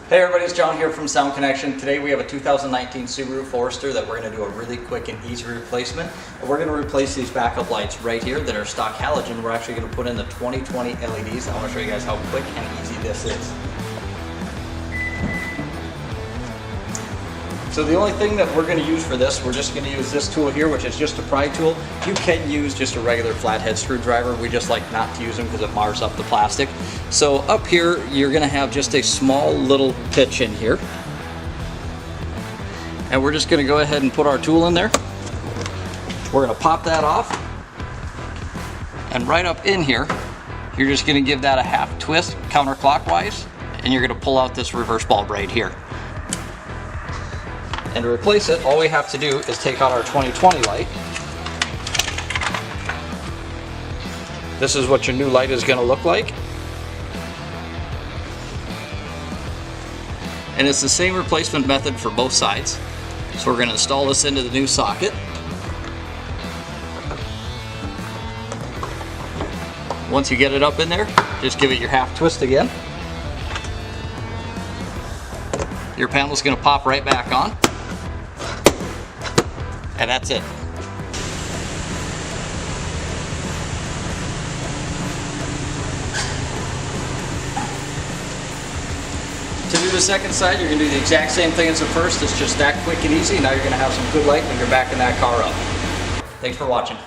Hey everybody, it's John here from Sound Connection. Today we have a 2019 Subaru Forester that we're going to do a really quick and easy replacement. And we're going to replace these backup lights right here that are stock halogen. We're actually going to put in the 2020 LEDs. I want to show you guys how quick and easy this is. So the only thing that we're going to use for this, we're just going to use this tool here, which is just a pry tool. You can use just a regular flathead screwdriver. We just like not to use them because it mars up the plastic. So up here, you're going to have just a small little pitch in here. And we're just going to go ahead and put our tool in there. We're going to pop that off. And right up in here, you're just going to give that a half twist counterclockwise. And you're going to pull out this reverse bulb right here. And to replace it, all we have to do is take out our 2020 light. This is what your new light is going to look like. And it's the same replacement method for both sides. So we're going to install this into the new socket. Once you get it up in there, just give it your half twist again. Your panel's going to pop right back on. And that's it. To do the second side, you're going to do the exact same thing as the first. It's just that quick and easy. Now you're going to have some good light when you're backing that car up. Thanks for watching.